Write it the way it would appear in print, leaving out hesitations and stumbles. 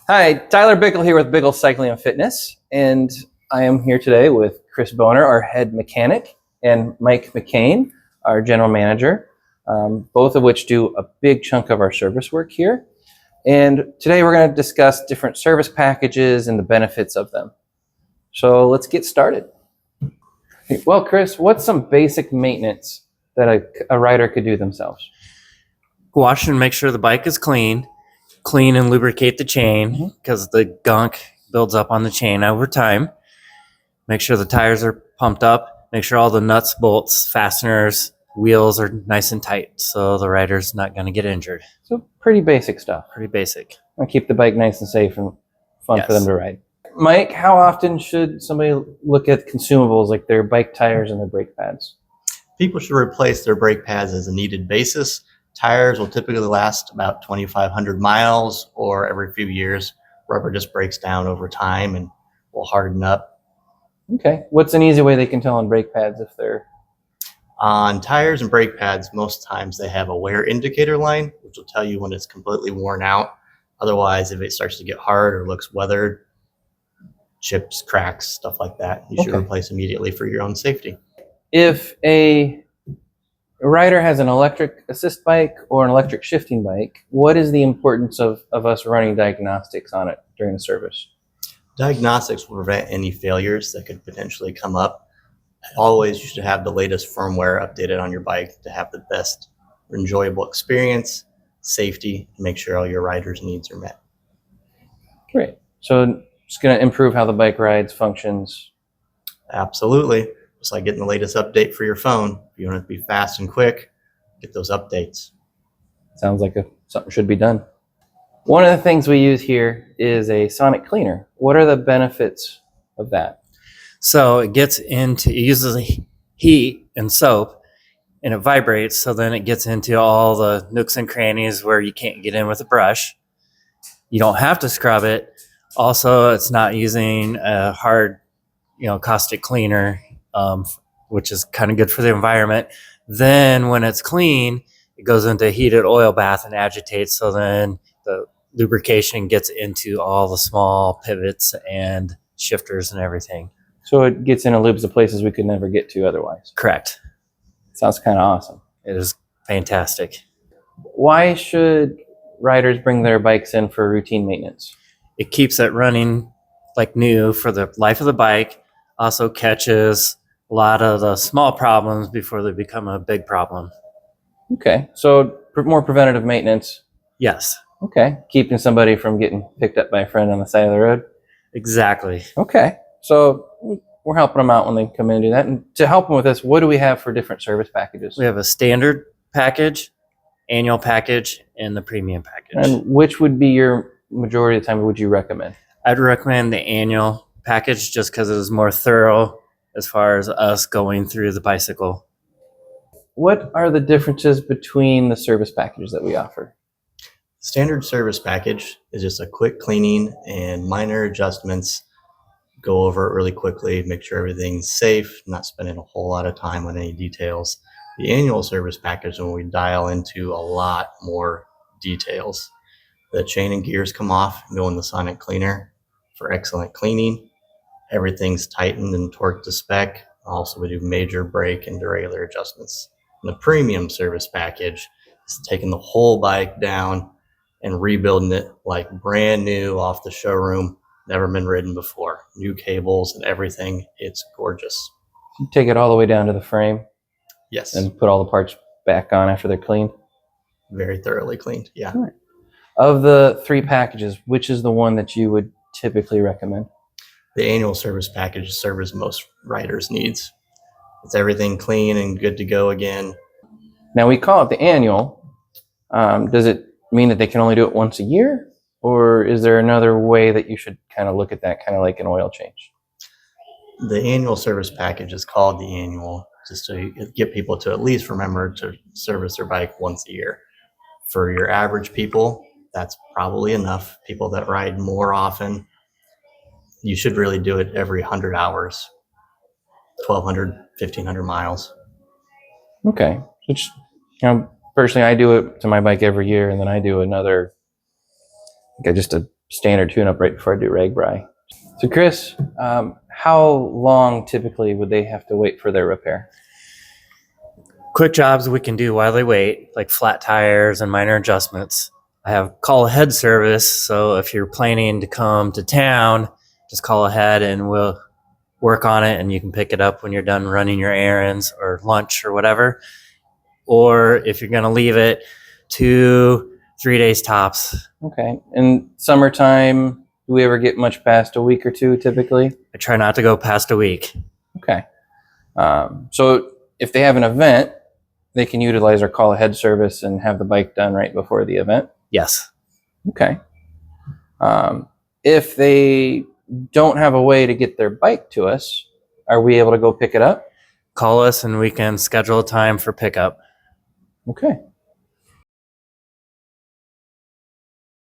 Hi, Tyler Bickel here with Bickel Cycling and Fitness, and I am here today with Chris Boner, our head mechanic, and Mike McCain, our general manager, both of which do a big chunk of our service work here. And today we're going to discuss different service packages and the benefits of them. So let's get started. Well, Chris, what's some basic maintenance that a rider could do themselves? Wash and make sure the bike is clean and lubricate the chain because the gunk builds up on the chain over time. Make sure the tires are pumped up. Make sure all the nuts, bolts, fasteners, wheels are nice and tight so the rider's not going to get injured. So pretty basic stuff. Pretty basic. And keep the bike nice and safe and fun for them to ride. Mike, how often should somebody look at consumables like their bike tires and their brake pads? People should replace their brake pads as a needed basis. Tires will typically last about 2,500 miles, or every few years. Rubber just breaks down over time and will harden up. Okay. What's an easy way they can tell on brake pads if they're... On tires and brake pads, most times they have a wear indicator line, which will tell you when it's completely worn out. Otherwise, if it starts to get hard or looks weathered, chips, cracks, stuff like that, you should replace immediately for your own safety. If a rider has an electric assist bike or an electric shifting bike, what is the importance of us running diagnostics on it during the service? Diagnostics will prevent any failures that could potentially come up. Always you should have the latest firmware updated on your bike to have the best enjoyable experience, safety, and make sure all your rider's needs are met. Great. So it's going to improve how the bike rides, functions. Absolutely. It's like getting the latest update for your phone. If you want it to be fast and quick, get those updates. Sounds like something should be done. One of the things we use here is a sonic cleaner. What are the benefits of that? So it uses heat and soap, and it vibrates, so then it gets into all the nooks and crannies where you can't get in with a brush. You don't have to scrub it. Also, it's not using a hard, caustic cleaner, which is kind of good for the environment. Then when it's clean, it goes into a heated oil bath and agitates, so then the lubrication gets into all the small pivots and shifters and everything. So it gets into lubes of places we could never get to otherwise. Correct. Sounds kind of awesome. It is fantastic. Why should riders bring their bikes in for routine maintenance? It keeps it running like new for the life of the bike. Also catches a lot of the small problems before they become a big problem. Okay, so more preventative maintenance. Yes. Okay, keeping somebody from getting picked up by a friend on the side of the road. Exactly. Okay, so we're helping them out when they come in and do that. And to help them with this, what do we have for different service packages? We have a standard package, annual package, and the premium package. And which would be your majority of the time would you recommend? I'd recommend the annual package just because it is more thorough as far as us going through the bicycle. What are the differences between the service packages that we offer? Standard service package is just a quick cleaning and minor adjustments. Go over it really quickly, make sure everything's safe, not spending a whole lot of time on any details. The annual service package is when we dial into a lot more details. The chain and gears come off and go in the sonic cleaner for excellent cleaning. Everything's tightened and torqued to spec. Also, we do major brake and derailleur adjustments. And the premium service package is taking the whole bike down and rebuilding it like brand new off the showroom, never been ridden before. New cables and everything. It's gorgeous. You take it all the way down to the frame? Yes. And put all the parts back on after they're cleaned? Very thoroughly cleaned, yeah. All right. Of the three packages, which is the one that you would typically recommend? The annual service package serves most riders' needs. It's everything clean and good to go again. Now we call it the annual. Does it mean that they can only do it once a year? Or is there another way that you should kind of look at that, kind of like an oil change? The annual service package is called the annual, just to get people to at least remember to service their bike once a year. For your average people, that's probably enough. People that ride more often, you should really do it every 100 hours, 1,200, 1,500 miles. Okay. Which, personally, I do it to my bike every year, and then I do another, just a standard tune-up right before I do rag bri. So Chris, how long typically would they have to wait for their repair? Quick jobs we can do while they wait, like flat tires and minor adjustments. I have call ahead service, so if you're planning to come to town, just call ahead and we'll work on it, and you can pick it up when you're done running your errands or lunch or whatever. Or if you're going to leave it, 2-3 days tops. Okay. In summertime, do we ever get much past a week or two typically? I try not to go past a week. Okay. So if they have an event, they can utilize our call ahead service and have the bike done right before the event? Yes. Okay. If they don't have a way to get their bike to us, are we able to go pick it up? Call us and we can schedule a time for pickup. Okay.